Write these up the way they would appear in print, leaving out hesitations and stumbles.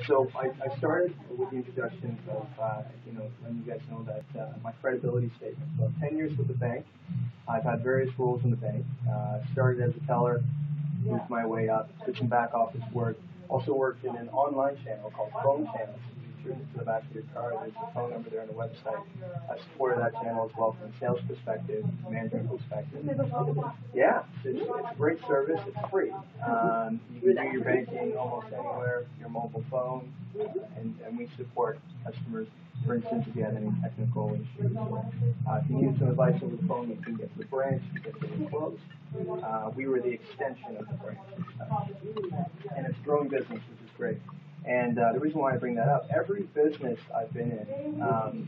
So I started with the introduction of, letting you guys know that my credibility statement. So 10 years with the bank. I've had various roles in the bank. Started as a teller, moved my way up, did some back office work. Also worked in an online channel called Phone Channels. If you tune into the back of your car, there's a phone number there on the website. I supported that channel as well from a sales perspective, management perspective. Yeah, it's a great service. It's free. You can do your banking almost anywhere, your mobile phone, and we support customers. For instance, if you had any technical issues, or if you needed some advice over the phone, you can get to the branch, you get to the close. We were the extension of the branch, and it's a growing business, which is great. And the reason why I bring that up, every business I've been in,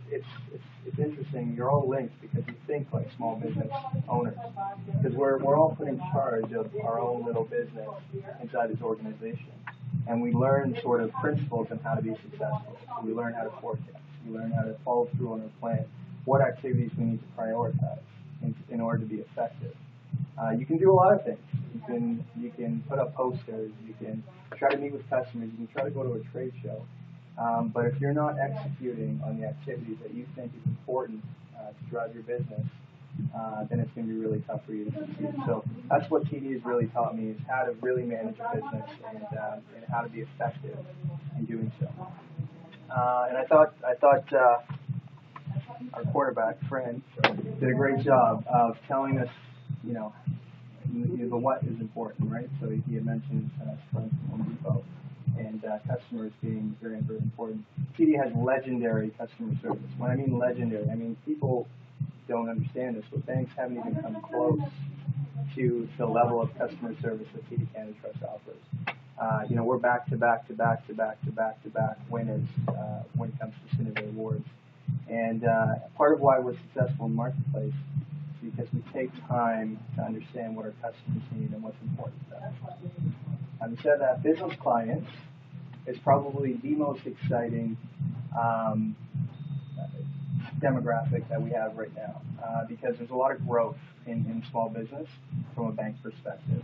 it's interesting. You're all linked because you think like small business owners, because we're all put in charge of our own little business inside this organization, and we learn sort of principles on how to be successful. So we learn how to forecast. We learn how to follow through on our plan. What activities we need to prioritize in order to be effective. You can do a lot of things. You can put up posters. You can try to meet with customers. You can try to go to a trade show. But if you're not executing on the activities that you think is important to drive your business, then it's going to be really tough for you to succeed. So that's what TD has really taught me, is how to really manage a business and how to be effective in doing so. And I thought our quarterback, Fran, did a great job of telling us, the what is important, right? So he had mentioned from Home Depot and customers being very, very important. TD has legendary customer service. When I mean legendary, I mean people don't understand this, but banks haven't even come close to the level of customer service that TD Canada Trust offers. We're back to back winners when it comes to Synovate Awards. And part of why we're successful in the marketplace is because we take time to understand what our customers need and what's important to them. Having said that, business clients is probably the most exciting demographic that we have right now, because there's a lot of growth in small business from a bank perspective.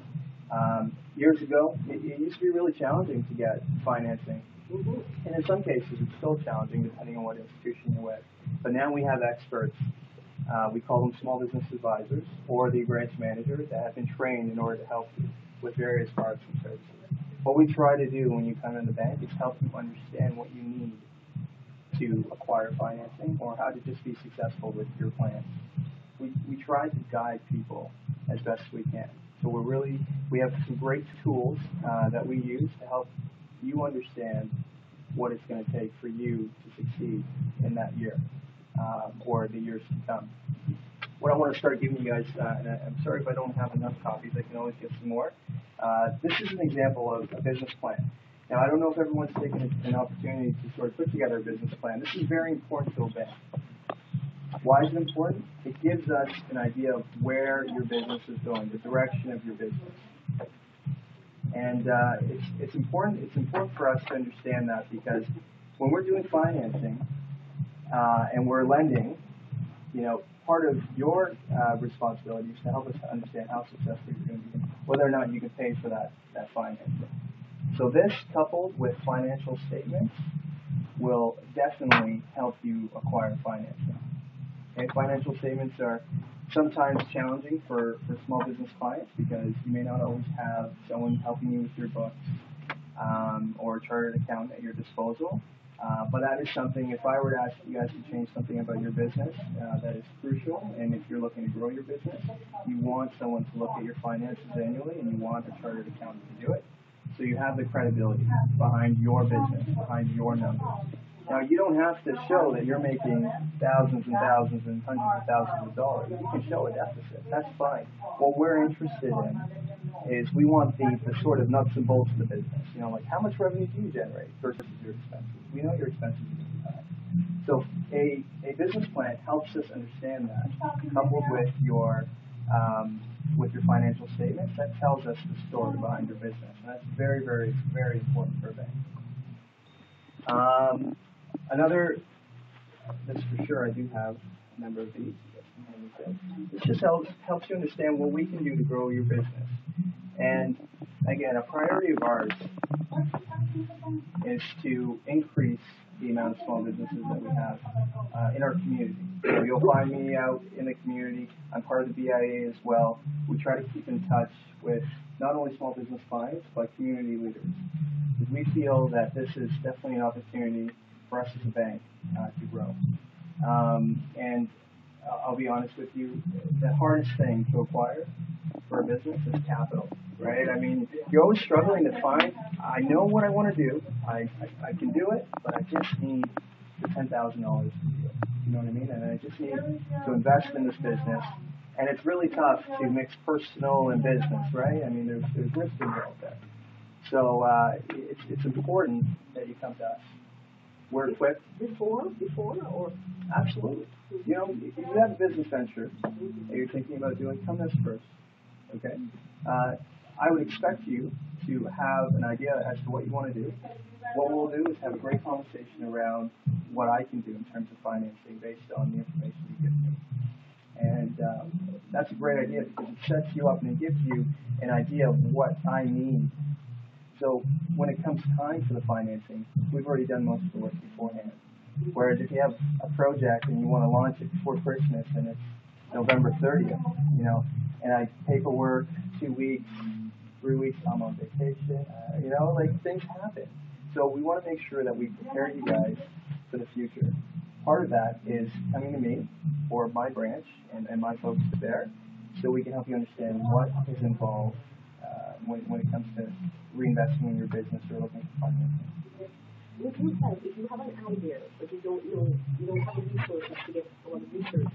Years ago, it used to be really challenging to get financing. And in some cases, it's still challenging depending on what institution you're with. But now we have experts. We call them small business advisors or the branch managers that have been trained in order to help you with various products and services. What we try to do when you come in the bank is help you understand what you need to acquire financing or how to just be successful with your plans. We try to guide people as best we can. So we have some great tools that we use to help you understand what it's going to take for you to succeed in that year or the years to come. What I want to start giving you guys, and I'm sorry if I don't have enough copies, I can always get some more. This is an example of a business plan. Now, I don't know if everyone's taken an opportunity to sort of put together a business plan. This is very important to a bank. Why is it important? It gives us an idea of where your business is going, the direction of your business. And it's important. It's important for us to understand that, because when we're doing financing and we're lending, part of your responsibility is to help us to understand how successful you're going to be, whether or not you can pay for that financing. So this, coupled with financial statements, will definitely help you acquire financing. Okay? Financial statements are sometimes challenging for small business clients because you may not always have someone helping you with your books or a chartered accountant at your disposal. But that is something, if I were to ask you guys to change something about your business, that is crucial. And if you're looking to grow your business, you want someone to look at your finances annually, and you want a chartered accountant to do it. So you have the credibility behind your business, behind your numbers. Now, you don't have to show that you're making thousands and thousands and hundreds of thousands of dollars. You can show a deficit. That's fine. What we're interested in is we want the sort of nuts and bolts of the business. Like how much revenue do you generate versus your expenses? We know your expenses are going to be high. So a business plan helps us understand that, coupled with your financial statements. That tells us the story behind your business. And that's very, very, very important for a bank. This for sure, I do have a number of these. This just helps you understand what we can do to grow your business. And again, a priority of ours is to increase the amount of small businesses that we have in our community. So you'll find me out in the community. I'm part of the BIA as well. We try to keep in touch with not only small business clients, but community leaders. Because we feel that this is definitely an opportunity for us as a bank to grow. And I'll be honest with you, the hardest thing to acquire for a business is capital, right? I mean, you're always struggling to find, I know what I want to do, I can do it, but I just need the $10,000 to do it. You know what I mean? And I just need to invest in this business. And it's really tough to mix personal and business, right? I mean, there's risk involved there. So it's important that you come to us. We're equipped. Before, or? Absolutely. You know, if you have a business venture that you're thinking about doing, come to us first, okay? I would expect you to have an idea as to what you want to do. What we'll do is have a great conversation around what I can do in terms of financing based on the information you give me. And that's a great idea because it sets you up and it gives you an idea of what I need. So when it comes time for the financing, we've already done most of the work beforehand. Whereas if you have a project and you want to launch it before Christmas and it's November 30th, you know, and I paperwork 2 weeks, 3 weeks, I'm on vacation, you know, like things happen. So we want to make sure that we prepare you guys for the future. Part of that is coming to me or my branch and my folks there so we can help you understand what is involved when it comes to reinvesting in your business or looking for financing. If you have an idea, but you don't know, you don't have the resources to get all the research,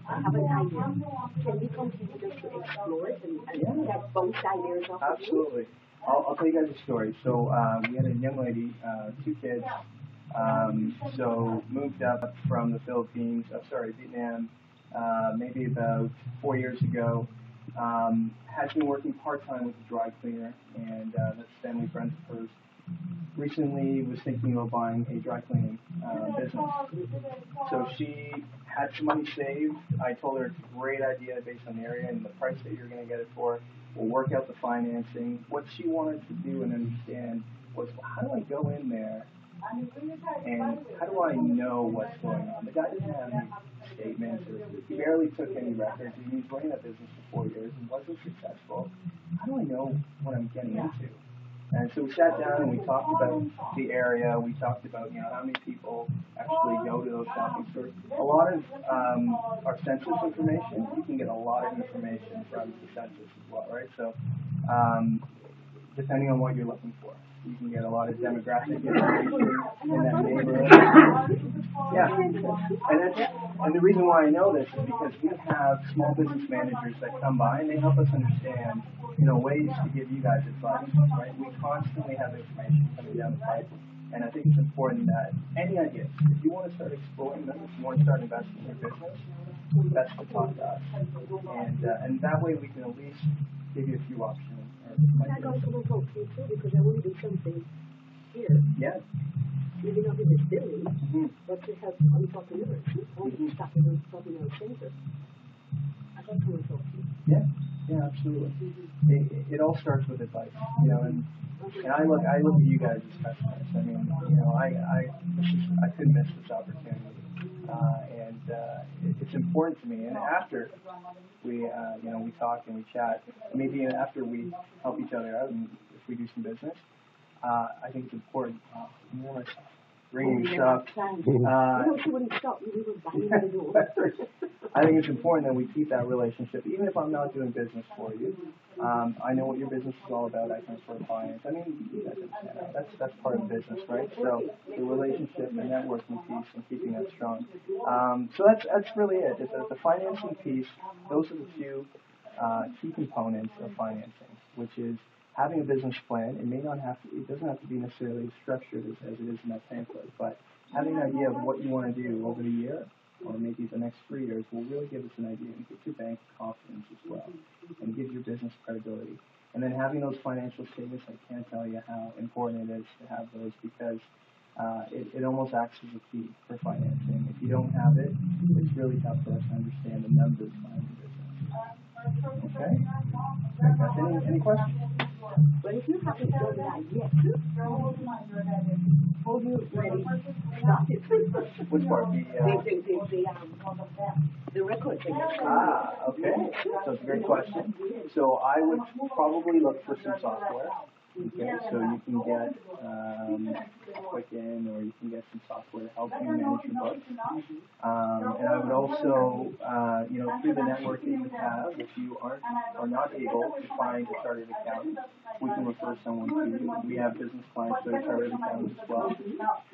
have an idea, can we come to you just to explore it and get both ideas off of you? Absolutely. I'll tell you guys a story. So we had a young lady, 2 kids, so moved up from the Philippines, Vietnam, maybe about 4 years ago. Has been working part-time with a dry cleaner, and that's a family friend of hers. Recently was thinking about buying a dry cleaning business. So she had some money saved. I told her it's a great idea based on the area and the price that you're going to get it for. We'll work out the financing. What she wanted to do and understand was, well, how do I go in there and how do I know what's going on? The guy doesn't have any statements or he barely took any records. He was running that business for 4 years and wasn't successful. How do I know what I'm getting into? And so we sat down and we talked about the area. We talked about, you know, how many people actually go to those shopping stores. A lot of our census information, you can get a lot of information from the census as well, right? So depending on what you're looking for, you can get a lot of demographic information in that neighborhood. Yeah, and the reason why I know this is because we have small business managers that come by and they help us understand, you know, ways to give you guys advice, right? We constantly have information coming down the pipe, and I think it's important that any ideas, if you want to start exploring them, if you want to start investing in your business, that's to talk to us, and that way we can at least give you a few options. I got to talk to you too because I want to do something here. Yeah. Maybe not in this building, but to help entrepreneurs or starting our center. I got to talk to you. Yeah, absolutely. It all starts with advice, you know, and I look at you guys as customers. I mean, you know, I couldn't miss this opportunity, and it's important to me. And after we, you know, we talk and we chat, maybe after we help each other out and if we do some business, I think it's important. Bringing stuff. She wouldn't stop you. We were banging the door. I think it's important that we keep that relationship, even if I'm not doing business for you. I know what your business is all about. I can refer clients. I mean, that's part of business, right? So the relationship, the networking piece, and keeping that strong. So that's really it. The financing piece. Those are the two key components of financing, which is having a business plan. It doesn't have to be necessarily structured as it is in that pamphlet, but having an idea of what you want to do over the year or maybe the next 3 years will really give us an idea and give your bank confidence as well and give your business credibility. And then having those financial statements, I can't tell you how important it is to have those because it almost acts as a key for financing. If you don't have it, it's really tough for us to understand the numbers behind the business. Okay? Any questions? But if you haven't done that yet, how do you really start it? Which part? The record thing. Okay. So it's a great question. So I would probably look for some software. Okay, so you can get Quicken, or you can get some software to help you manage your books. And I would also, through the network that you have, if you are not able to find a chartered accountant, we can refer someone to you. We have business clients that are chartered accountants as well,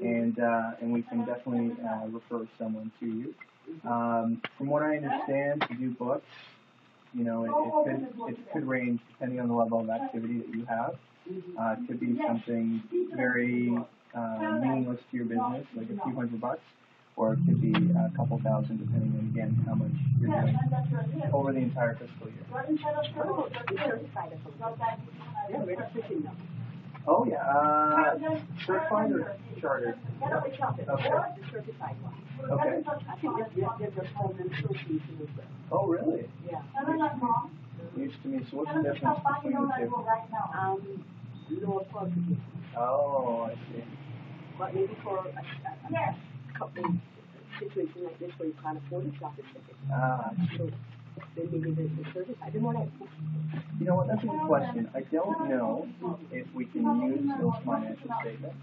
and we can definitely refer someone to you. From what I understand, to do books, it could range depending on the level of activity that you have. It could be something very meaningless to your business, like a few $100, or it could be a couple thousand, depending on, again, how much you're doing over the entire fiscal year. Oh, yeah. Certified or chartered? Okay. Certified one. Okay. I think they're just home and association as well. Oh, really? Yeah. News to me. So what's the difference between the two? Lower qualification. Oh, I see. But maybe for a situation like this where you can't afford a chartered certificate. So then maybe the certified. They're more like. You know what? That's a good question. I don't know if we can use those financial statements.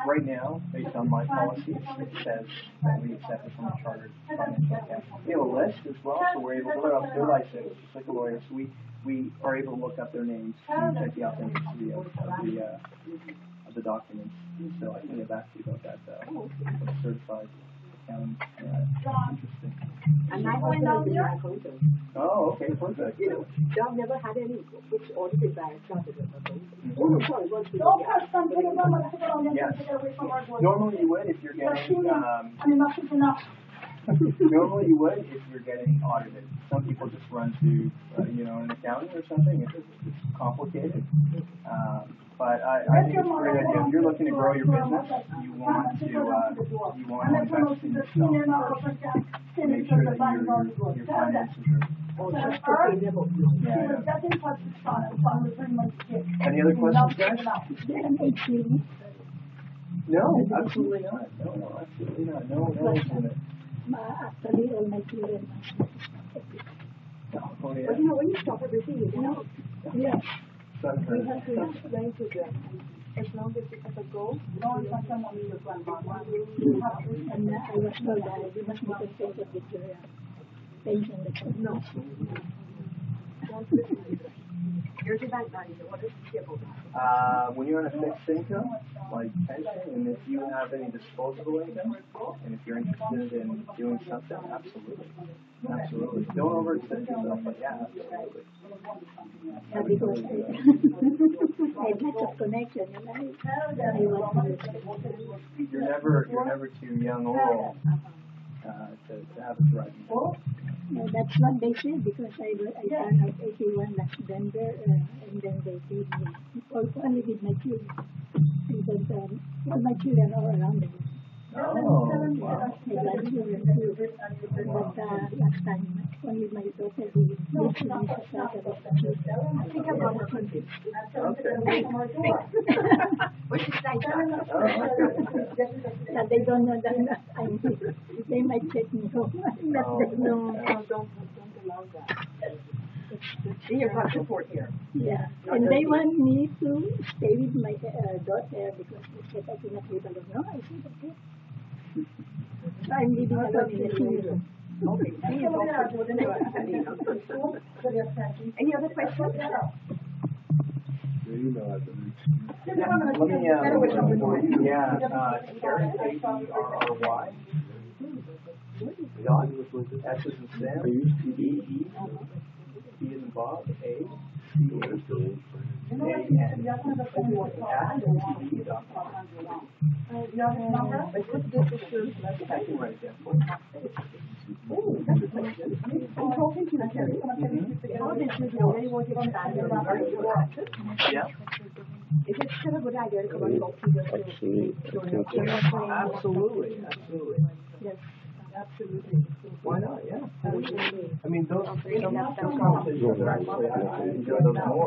Right now, based on my policies, it says that we accept it from a chartered financial accountant. We have a list as well, so we're able to look up their license, just like a lawyer. So we are able to look up their names to check the authenticity of the documents. So I can get back to you about that. Certified accountant. Interesting. And my husband has been my accountant. Oh, okay, perfect. I've never had any books audited by a chartered accountant. Sorry, once we Yes. Normally you would if you're getting normally you would if you're getting audited. Some people just run to an accountant or something. It's complicated. But I think it's a great idea. If you're looking to grow your business, you want to invest in yourself first to make sure that your finances are. Any other questions, guys? No, absolutely not. No, absolutely not. No age limit. Actually, all my children. Oh, yeah. But when you stop everything, Yes. we have to explain to them. As long as you have a goal, And I was told that you must be contented with your pension. no. Here's your bank manager. What does he say about that? When you're on a fixed income, like pension, and if you have any disposable income, and if you're interested in doing something, absolutely. Absolutely. Don't overextend yourself, but yeah, absolutely. Because I had lots of connection and I want to. You're never too young or old to have a thriving. No, that's what they said because I turned out 81 last December and then they paid me. Only with my children. Because all my children are around the world. Oh, wow. My grandchildren too. But last time, only my daughter who lives in Mississauga was the children. I think I'm not convinced. Okay. Which is nice. But they don't know that I'm here. They might take me home. No, don't allow that. See, you've got support here. Yeah, and they want me to stay with my daughter because they said I cannot live alone. No, I said okay. I'm living alone in the kingdom. Okay. Any other questions? Let me Kerry, K-E-R-R-Y. Dot. S is in Sam. E-E. B is in Bob. A-C-H-A-N. I can write it down for you. I'm talking to the Kerry. How did you really want to expand your access? Yeah. Is it still a good idea to come and talk to the Absolutely. Yes. Absolutely. Why not? Yeah. Absolutely. I mean, those Those conversations are actually, I enjoy those more.